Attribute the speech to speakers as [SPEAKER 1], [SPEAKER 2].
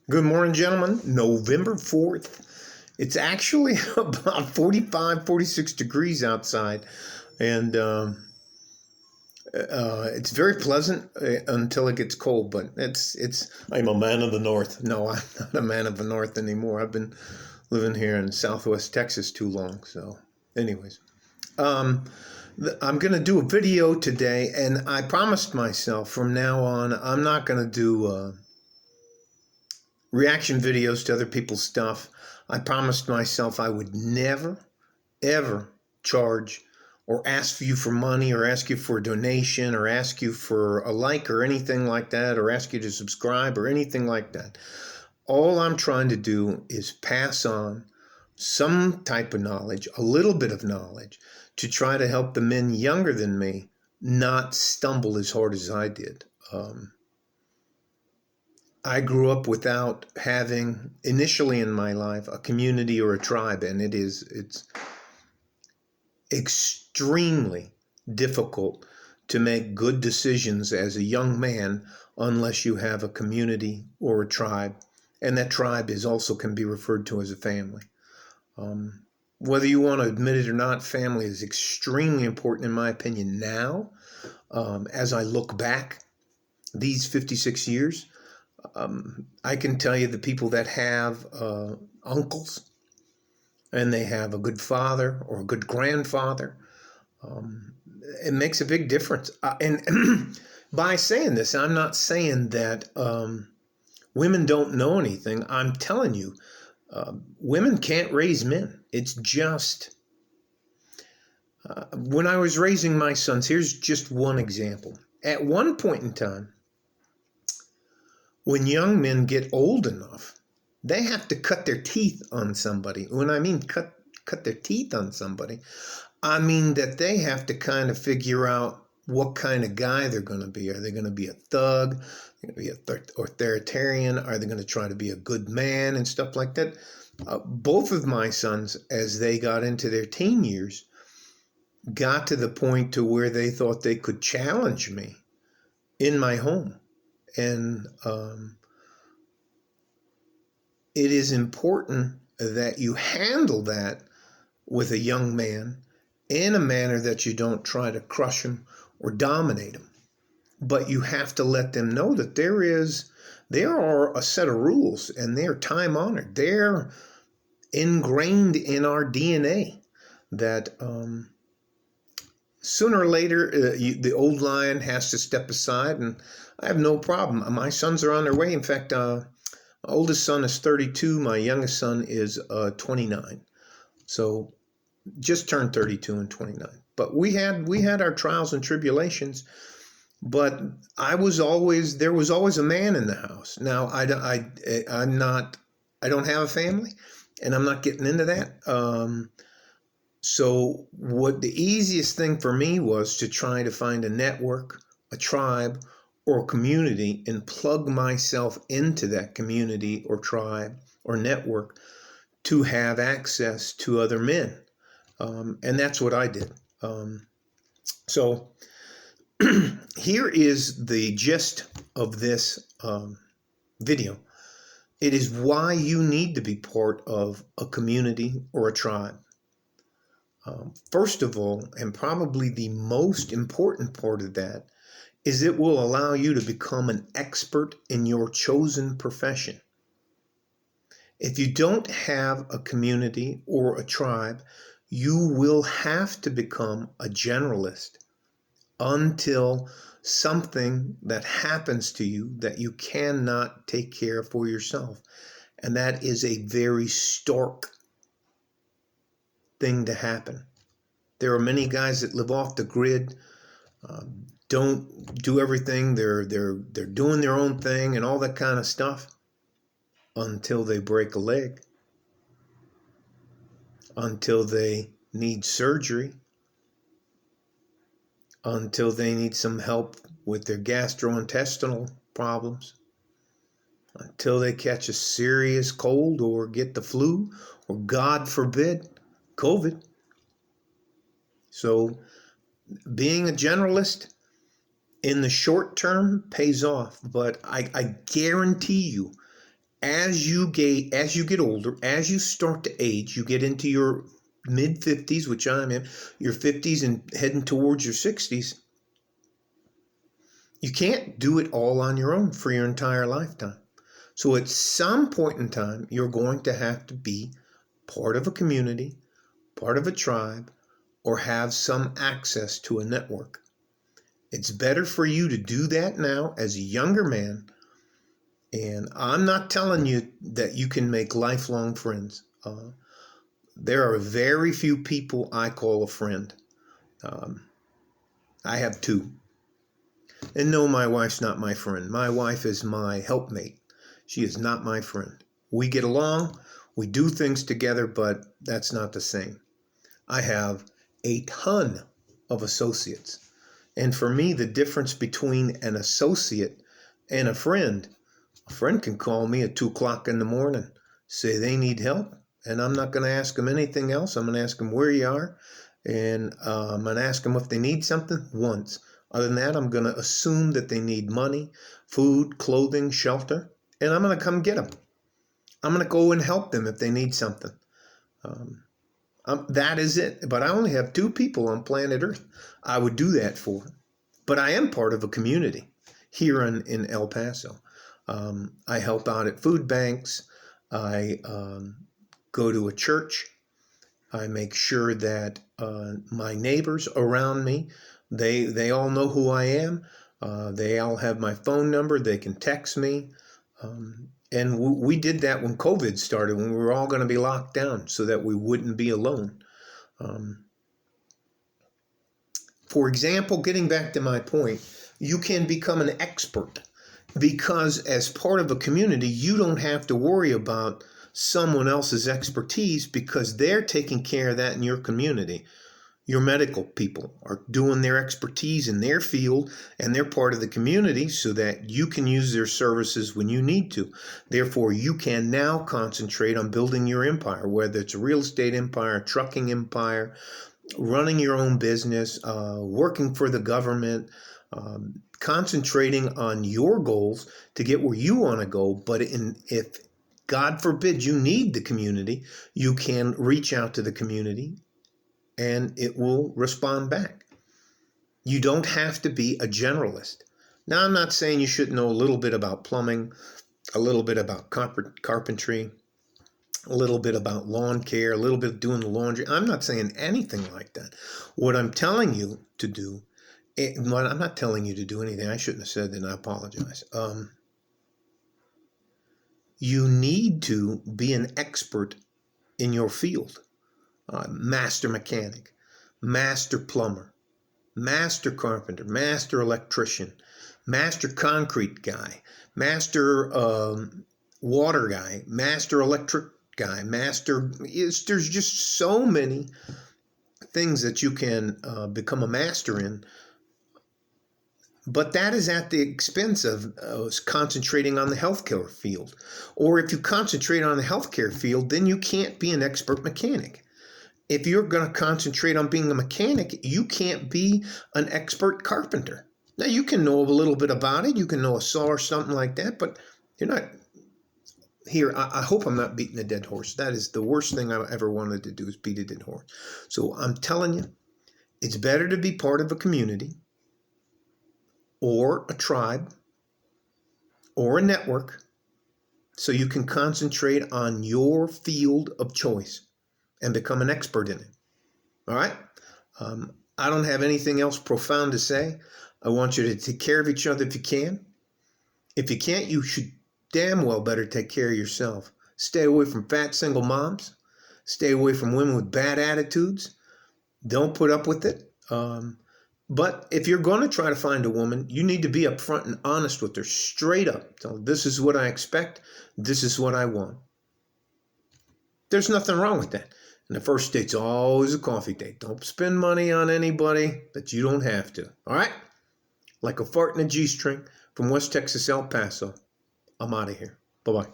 [SPEAKER 1] Good morning, gentlemen. November 4th. It's actually about 45, 46 degrees outside, and it's very pleasant until it gets cold, but I'm a man of the North. No, I'm not a man of the North anymore. I've been living here in Southwest Texas too long, so anyways. Um, I'm going to do a video today, and I promised myself from now on I'm not going to do reaction videos to other people's stuff. I promised myself I would never, ever charge or ask you for money or ask you for a donation or ask you for a like or anything like that or ask you to subscribe or anything like that. All I'm trying to do is pass on some type of knowledge, a little bit of knowledge, to try to help the men younger than me not stumble as hard as I did. I grew up without having initially in my life a community or a tribe, and it's extremely difficult to make good decisions as a young man unless you have a community or a tribe, and that tribe is also can be referred to as a family. Whether you want to admit it or not, family is extremely important in my opinion now. As I look back these 56 years, I can tell you the people that have uncles and they have a good father or a good grandfather, it makes a big difference. And by saying this, I'm not saying that women don't know anything. I'm telling you, women can't raise men. It's just, when I was raising my sons, here's just one example. At one point in time, when young men get old enough, they have to cut their teeth on somebody. When I mean cut their teeth on somebody, I mean that they have to kind of figure out what kind of guy they're going to be. Are they going to be a thug? Are they going to be authoritarian? Are they going to try to be a good man and stuff like that? Both of my sons, as they got into their teen years, got to the point to where they thought they could challenge me in my home. And it is important that you handle that with a young man in a manner that you don't try to crush him or dominate him. But you have to let them know that there are a set of rules, and they're time honored. They're ingrained in our DNA that sooner or later, the old lion has to step aside, and I have no problem. My sons are on their way. In fact, my oldest son is 32. My youngest son is 29. So just turned 32 and 29. But we had our trials and tribulations. But there was always a man in the house. Now I don't have a family, and I'm not getting into that. So what the easiest thing for me was to try to find a network, a tribe, or a community and plug myself into that community or tribe or network to have access to other men. And that's what I did. So here is the gist of this video. It is why you need to be part of a community or a tribe. First of all, and probably the most important part of that, is it will allow you to become an expert in your chosen profession. If you don't have a community or a tribe, you will have to become a generalist until something that happens to you that you cannot take care of for yourself. And that is a very stark thing to happen. There are many guys that live off the grid, don't do everything. They're doing their own thing and all that kind of stuff until they break a leg, until they need surgery, until they need some help with their gastrointestinal problems, until they catch a serious cold or get the flu or, God forbid, COVID. So being a generalist in the short term pays off, but I guarantee you as you get older, as you start to age, you get into your mid 50s, which I'm in, your 50s and heading towards your 60s. You can't do it all on your own for your entire lifetime. So at some point in time, you're going to have to be part of a community, part of a tribe, or have some access to a network. It's better for you to do that now as a younger man. And I'm not telling you that you can make lifelong friends. There are very few people I call a friend. I have two. And no, my wife's not my friend. My wife is my helpmate. She is not my friend. We get along, we do things together, but that's not the same. I have a ton of associates. And for me, the difference between an associate and a friend can call me at 2 o'clock in the morning, say they need help, and I'm not going to ask them anything else. I'm going to ask them where you are, and I'm going to ask them if they need something once. Other than that, I'm going to assume that they need money, food, clothing, shelter, and I'm going to come get them. I'm going to go and help them if they need something. That is it. But I only have two people on planet Earth I would do that for. But I am part of a community here in El Paso. I help out at food banks. I go to a church. I make sure that my neighbors around me, they all know who I am. They all have my phone number. They can text me. And we did that when COVID started, when we were all going to be locked down so that we wouldn't be alone. For example, getting back to my point, you can become an expert because as part of a community, you don't have to worry about someone else's expertise because they're taking care of that in your community. Your medical people are doing their expertise in their field and they're part of the community so that you can use their services when you need to. Therefore, you can now concentrate on building your empire, whether it's a real estate empire, a trucking empire, running your own business, working for the government, concentrating on your goals to get where you want to go. But if God forbid you need the community, you can reach out to the community and it will respond back. You don't have to be a generalist. Now, I'm not saying you should know a little bit about plumbing, a little bit about carpentry, a little bit about lawn care, a little bit of doing the laundry. I'm not saying anything like that. What I'm telling you to do, I'm not telling you to do anything. I shouldn't have said that, and I apologize. You need to be an expert in your field. Master mechanic, master plumber, master carpenter, master electrician, master concrete guy, master water guy, master electric guy, there's just so many things that you can become a master in. But that is at the expense of concentrating on the healthcare field. Or if you concentrate on the healthcare field, then you can't be an expert mechanic. If you're going to concentrate on being a mechanic, you can't be an expert carpenter. Now, you can know a little bit about it. You can know a saw or something like that, but you're not here. I hope I'm not beating a dead horse. That is the worst thing I ever wanted to do, is beat a dead horse. So I'm telling you, it's better to be part of a community or a tribe or a network so you can concentrate on your field of choice and become an expert in it. All right? I don't have anything else profound to say. I want you to take care of each other if you can. If you can't, you should damn well better take care of yourself. Stay away from fat single moms. Stay away from women with bad attitudes. Don't put up with it. But if you're going to try to find a woman, you need to be upfront and honest with her, straight up. Tell her, this is what I expect. This is what I want. There's nothing wrong with that. And the first date's always a coffee date. Don't spend money on anybody that you don't have to. All right? Like a fart in a G-string from West Texas, El Paso. I'm out of here. Bye-bye.